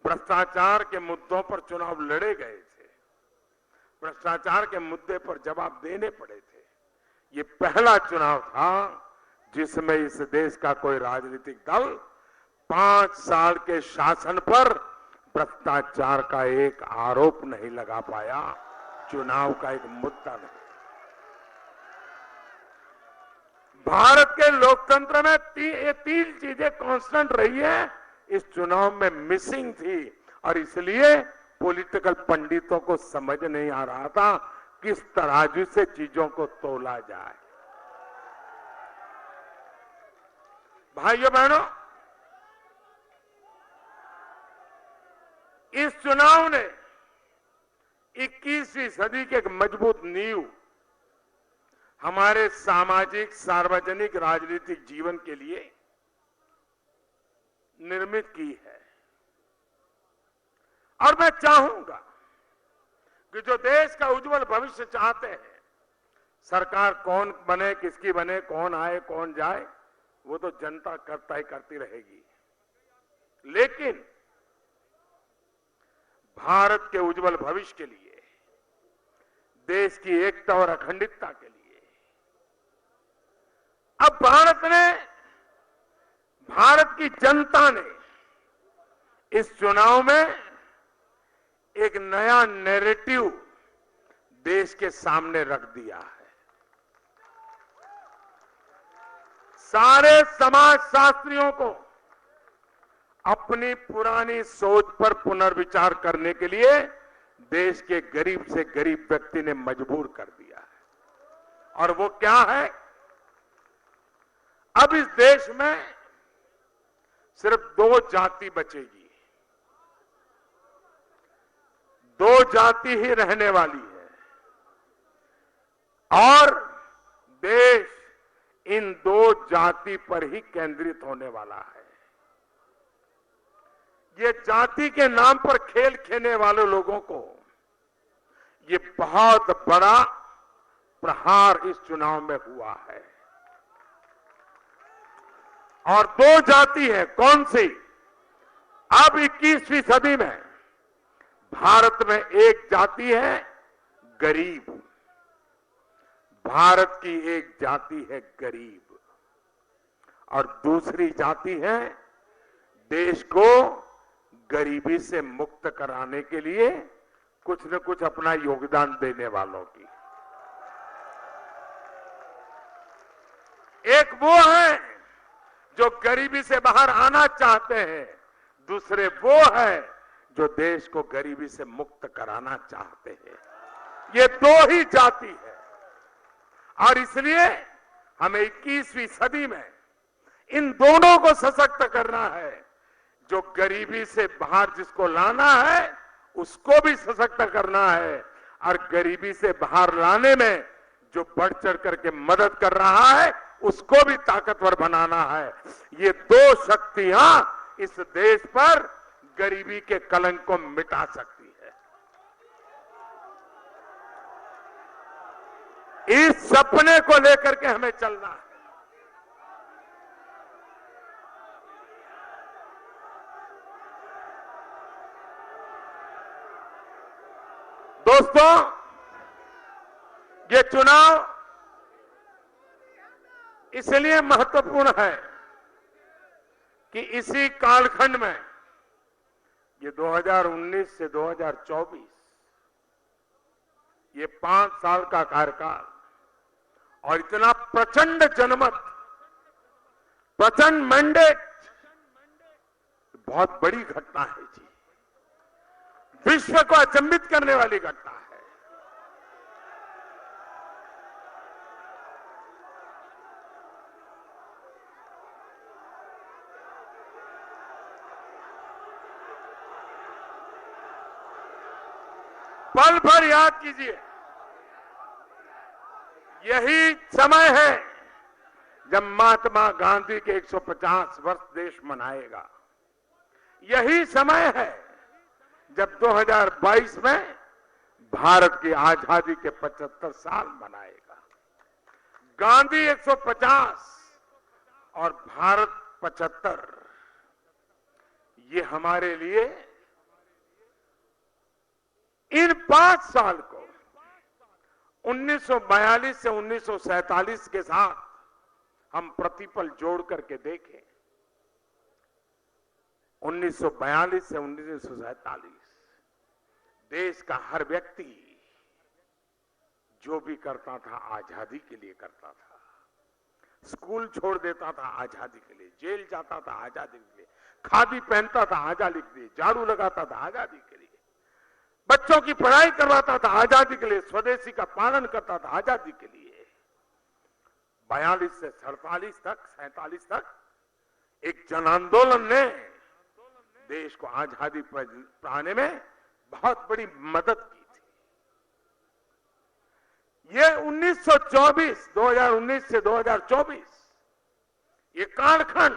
भ्रष्टाचार के मुद्दों पर चुनाव लड़े गए थे, भ्रष्टाचार के मुद्दे पर जवाब देने पड़े थे। ये पहला चुनाव था जिसमें इस देश का कोई राजनीतिक दल 5 साल के शासन पर भ्रष्टाचार का एक आरोप नहीं लगा पाया, चुनाव का एक मुद्दा नहीं। भारत के लोकतंत्र में ये 3 चीजें कांस्टेंट रही है, इस चुनाव में मिसिंग थी। और इसलिए पॉलिटिकल पंडितों को समझ नहीं आ रहा था किस तराजू से चीजों को तोला जाए। भाइयों बहनों, इस चुनाव ने 21वीं सदी के एक मजबूत नींव हमारे सामाजिक, सार्वजनिक, राजनीतिक जीवन के लिए निर्मित की है। और मैं चाहूंगा कि जो देश का उज्जवल भविष्य चाहते हैं, सरकार कौन बने, किसकी बने, कौन आए, कौन जाए, वो तो जनता तय करती रहेगी। लेकिन भारत के उज्जवल भविष्य के लिए, देश की एकता और अखंडता के लिए, अब भारत की जनता ने इस चुनाव में एक नया नैरेटिव देश के सामने रख दिया है। सारे समाजशास्त्रियों को अपनी पुरानी सोच पर पुनर्विचार करने के लिए देश के गरीब से गरीब व्यक्ति ने मजबूर कर दिया है। और वो क्या है? अब इस देश में सिर्फ 2 जाति बचेगी, 2 जाति ही रहने वाली है, और देश इन 2 जाति पर ही केंद्रित होने वाला है। ये जाति के नाम पर खेल खेलने वाले लोगों को ये बहुत बड़ा प्रहार इस चुनाव में हुआ है। और 2 जाति है, कौन सी? अब 21वीं सदी में भारत में एक जाति है गरीब, भारत की एक जाति है गरीब, और दूसरी जाति है देश को गरीबी से मुक्त कराने के लिए कुछ न कुछ अपना योगदान देने वालों की। एक वो है जो गरीबी से बाहर आना चाहते हैं, दूसरे वो है जो देश को गरीबी से मुक्त कराना चाहते हैं। ये 2 ही जाति है, और इसलिए हमें 21वीं सदी में इन दोनों को सशक्त करना है। जो गरीबी से बाहर जिसको लाना है उसको भी सशक्त करना है, और गरीबी से बाहर लाने में जो बढ़ चढ़ करके मदद कर रहा है उसको भी ताकतवर बनाना है। ये 2 शक्तियां इस देश पर गरीबी के कलंक को मिटा सकती है। इस सपने को लेकर के हमें चलना है। दोस्तों, ये चुनाव इसलिए महत्वपूर्ण है कि इसी कालखंड में, ये 2019 से 2024, ये 5 साल का कार्यकाल और इतना प्रचंड जनमत, प्रचंड मैंडेट, बहुत बड़ी घटना है जी। विश्व को अचंभित करने वाली घटना है। पल भर याद कीजिए, यही समय है जब महात्मा गांधी के 150 वर्ष देश मनाएगा। यही समय है जब 2022 में भारत की आजादी के 75 साल मनाएगा। गांधी 150 और भारत 75, ये हमारे लिए इन 5 साल को 1942 से 1947 के साथ हम प्रतिपल जोड़ करके देखें। 1942 से 1947 देश का हर व्यक्ति जो भी करता था आजादी के लिए करता था। स्कूल छोड़ देता था आजादी के लिए, जेल जाता था आजादी के लिए, खादी पहनता था आजादी के लिए, झाड़ू लगाता था आजादी के लिए, बच्चों की पढ़ाई करवाता था आजादी के लिए, स्वदेशी का पालन करता था आजादी के लिए। 42 से 47 तक एक जन आंदोलन ने देश को आजादी पाने में बहुत बड़ी मदद की थी। ये 2019 से 2024 ये कालखंड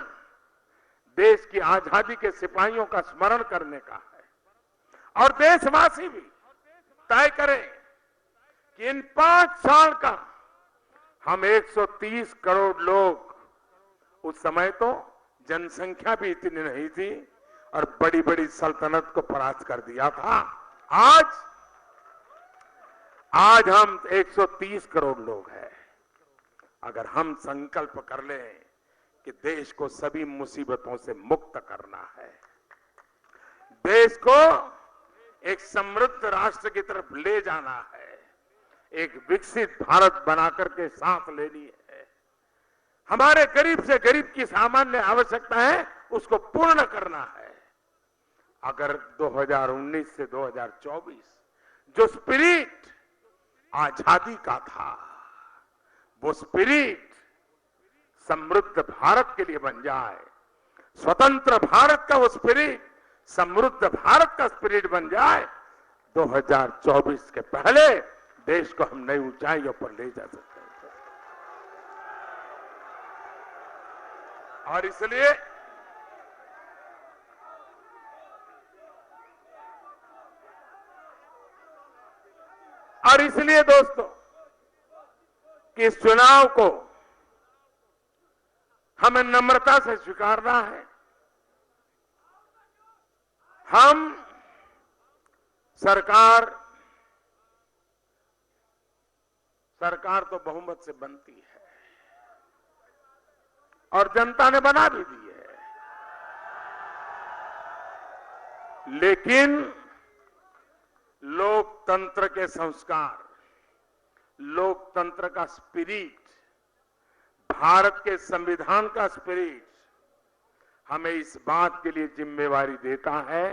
देश की आजादी के सिपाहियों का स्मरण करने का है। और देशवासी भी तय करें कि इन 5 साल का हम 130 करोड़ लोग, उस समय तो जनसंख्या भी इतनी नहीं थी और बड़ी बड़ी सल्तनत को परास्त कर दिया था। आज हम 130 करोड़ लोग हैं। अगर हम संकल्प कर लें कि देश को सभी मुसीबतों से मुक्त करना है, देश को एक समृद्ध राष्ट्र की तरफ ले जाना है, एक विकसित भारत बनाकर के साथ लेनी है, हमारे गरीब से गरीब की सामान्य आवश्यकता है उसको पूर्ण करना है। अगर 2019 से 2024 जो स्पिरिट आजादी का था, वो स्पिरिट समृद्ध भारत के लिए बन जाए, स्वतंत्र भारत का वो स्पिरिट समृद्ध भारत का स्पिरिट बन जाए, 2024 के पहले देश को हम नई ऊंचाइयों पर ले जा सकते हैं। और इसलिए दोस्तों कि इस चुनाव को हमें नम्रता से स्वीकारना है। हम सरकार तो बहुमत से बनती है और जनता ने बना भी दी है, लेकिन लोकतंत्र के संस्कार, लोकतंत्र का स्पिरिट, भारत के संविधान का स्पिरिट हमें इस बात के लिए जिम्मेवारी देता है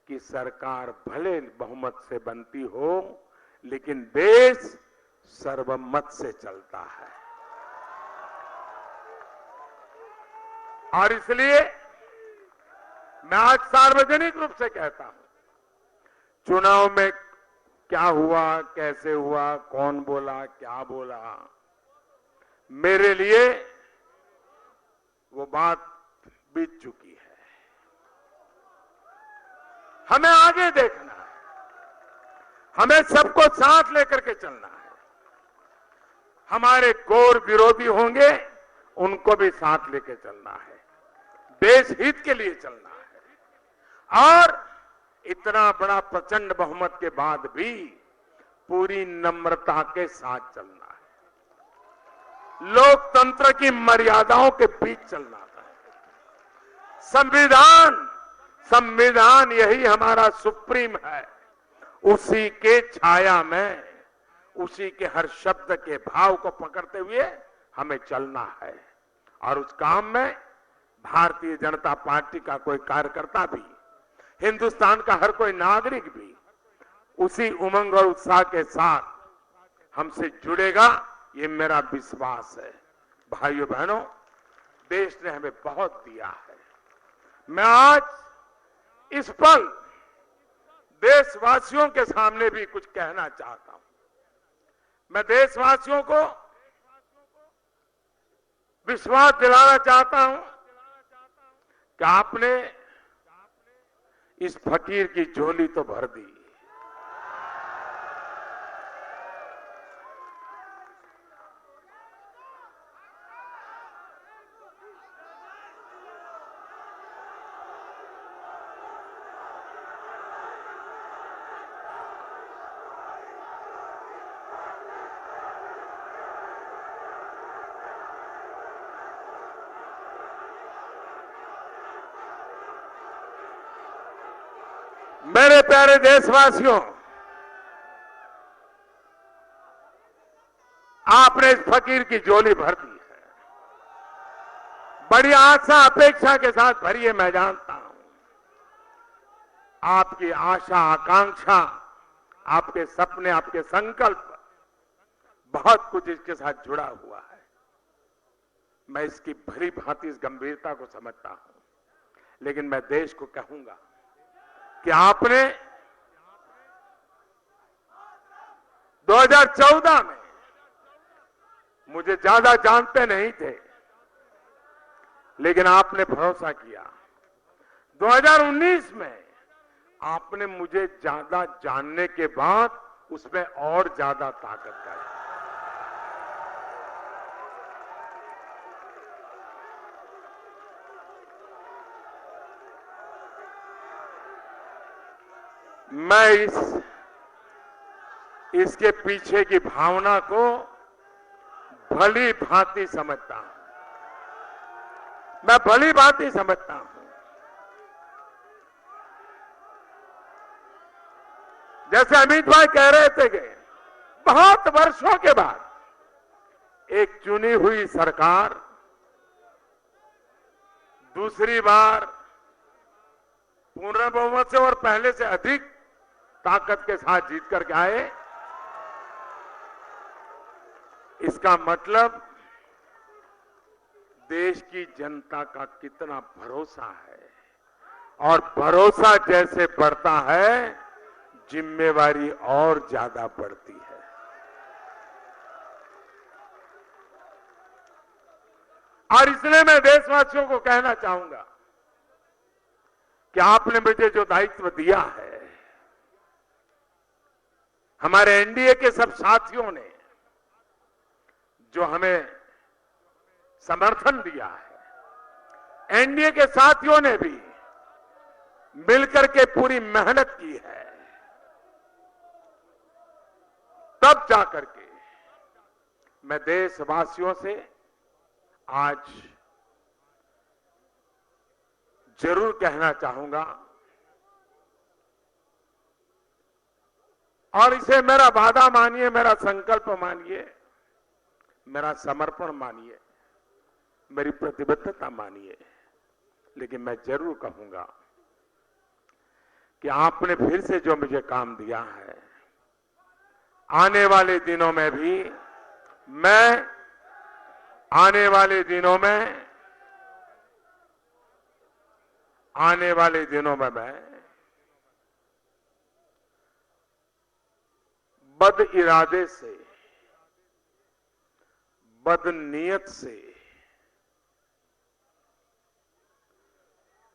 कि सरकार भले बहुमत से बनती हो, लेकिन देश सर्वमत से चलता है। और इसलिए मैं आज सार्वजनिक रूप से कहता हूं, चुनाव में क्या हुआ, कैसे हुआ, कौन बोला, क्या बोला, मेरे लिए वो बात बीत चुकी है। हमें आगे देखना है, हमें सबको साथ लेकर के चलना है। हमारे घोर विरोधी होंगे, उनको भी साथ लेकर चलना है, देश हित के लिए चलना है। और इतना बड़ा प्रचंड बहुमत के बाद भी पूरी नम्रता के साथ चलना है, लोकतंत्र की मर्यादाओं के बीच चलना है। संविधान यही हमारा सुप्रीम है, उसी के छाया में, उसी के हर शब्द के भाव को पकड़ते हुए हमें चलना है। और उस काम में भारतीय जनता पार्टी का कोई कार्यकर्ता भी, हिंदुस्तान का हर कोई नागरिक भी उसी उमंग और उत्साह के साथ हमसे जुड़ेगा, ये मेरा विश्वास है। भाइयों बहनों, देश ने हमें बहुत दिया है। मैं आज इस पल देशवासियों के सामने भी कुछ कहना चाहता हूं। मैं देशवासियों को विश्वास दिलाना चाहता हूं कि आपने इस फकीर की झोली तो भर दी, मेरे प्यारे देशवासियों, आपने इस फकीर की झोली भर दी है। बड़ी आशा अपेक्षा के साथ भरी है, मैं जानता हूं। आपकी आशा आकांक्षा, आपके सपने, आपके संकल्प, बहुत कुछ इसके साथ जुड़ा हुआ है। मैं इसकी भली भांति इस गंभीरता को समझता हूं, लेकिन मैं देश को कहूंगा कि आपने 2014 में, मुझे ज्यादा जानते नहीं थे, लेकिन आपने भरोसा किया। 2019 में आपने मुझे ज्यादा जानने के बाद उसमें और ज्यादा ताकत आई। मैं इसके पीछे की भावना को भली भांति समझता हूं। मैं भली भांति समझता हूं। जैसे अमित भाई कह रहे थे कि बहुत वर्षों के बाद एक चुनी हुई सरकार दूसरी बार पूर्ण बहुमत से और पहले से अधिक ताकत के साथ जीत करके आए, इसका मतलब देश की जनता का कितना भरोसा है, और भरोसा जैसे बढ़ता है जिम्मेवारी और ज्यादा बढ़ती है। और इसलिए मैं देशवासियों को कहना चाहूंगा कि आपने मुझे जो दायित्व दिया है, हमारे एनडीए के सब साथियों ने जो हमें समर्थन दिया है, एनडीए के साथियों ने भी मिलकर के पूरी मेहनत की है, तब जाकर के मैं देशवासियों से आज जरूर कहना चाहूंगा, और इसे मेरा वादा मानिए, मेरा संकल्प मानिए, मेरा समर्पण मानिए, मेरी प्रतिबद्धता मानिए, लेकिन मैं जरूर कहूंगा कि आपने फिर से जो मुझे काम दिया है, आने वाले दिनों में भी मैं आने वाले दिनों में मैं बद इरादे से, बदनीयत से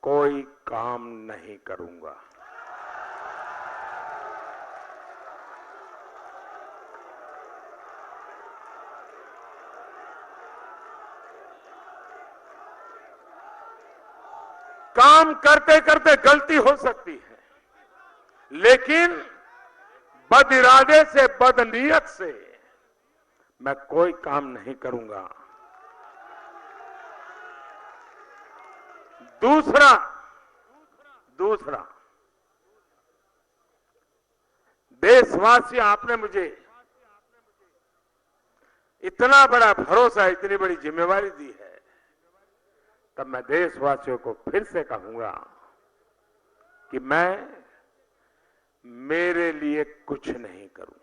कोई काम नहीं करूंगा। काम करते करते गलती हो सकती है, लेकिन बद इरादे से, बदनीयत से मैं कोई काम नहीं करूंगा। दूसरा देशवासी, आपने मुझे इतना बड़ा भरोसा, इतनी बड़ी जिम्मेवारी दी है, तब मैं देशवासियों को फिर से कहूंगा कि मैं मेरे लिए कुछ नहीं करूंगा।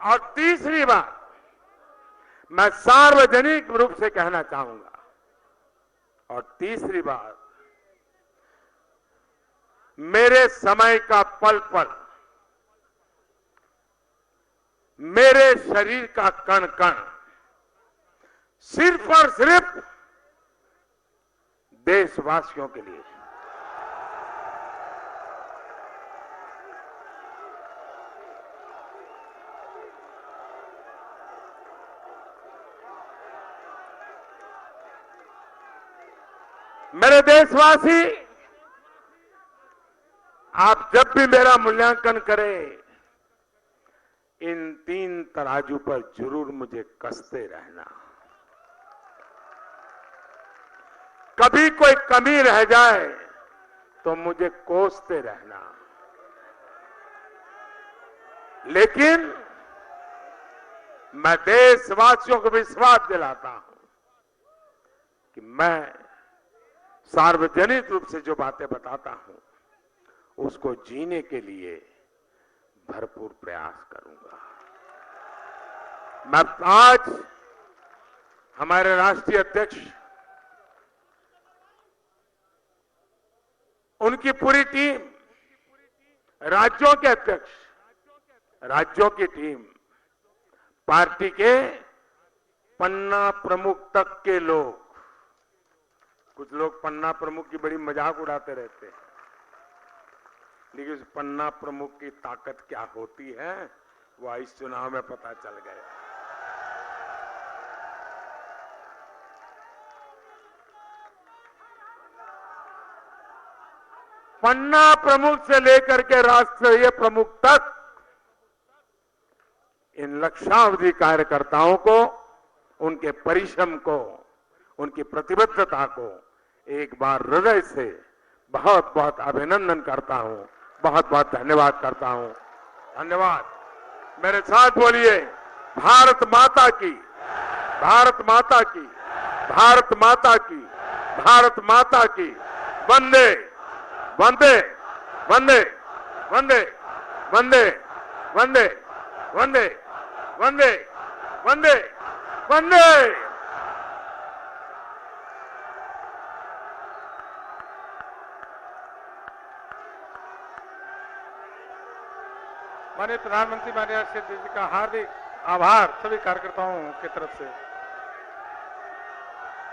और तीसरी बात मैं सार्वजनिक रूप से कहना चाहूंगा, और तीसरी बात, मेरे समय का पल पल, मेरे शरीर का कण कण सिर्फ और सिर्फ देशवासियों के लिए। मेरे देशवासी, आप जब भी मेरा मूल्यांकन करें, इन 3 तराजू पर जरूर मुझे कसते रहना। कभी कोई कमी रह जाए तो मुझे कोसते रहना, लेकिन मैं देशवासियों को विश्वास दिलाता हूं कि मैं सार्वजनिक रूप से जो बातें बताता हूं, उसको जीने के लिए भरपूर प्रयास करूंगा। मैं आज हमारे राष्ट्रीय अध्यक्ष उनकी पूरी टीम, राज्यों के अध्यक्ष, राज्यों की टीम, पार्टी के पन्ना प्रमुख तक के लोग, कुछ लोग पन्ना प्रमुख की बड़ी मजाक उड़ाते रहते हैं, लेकिन उस पन्ना प्रमुख की ताकत क्या होती है वह इस चुनाव में पता चल गया। पन्ना प्रमुख से लेकर के राष्ट्रीय प्रमुख तक इन लक्षावधि कार्यकर्ताओं को, उनके परिश्रम को, उनकी प्रतिबद्धता को एक बार हृदय से बहुत बहुत अभिनंदन करता हूं, बहुत बहुत धन्यवाद करता हूं। धन्यवाद। मेरे साथ बोलिए, भारत माता की, भारत माता की, भारत माता की, भारत माता की, वंदे वंदे वंदे वंदे वंदे वंदे वंदे वंदे वंदे वंदे। माननीय प्रधानमंत्री माननीय श्री जी का हार्दिक आभार सभी कार्यकर्ताओं की तरफ से।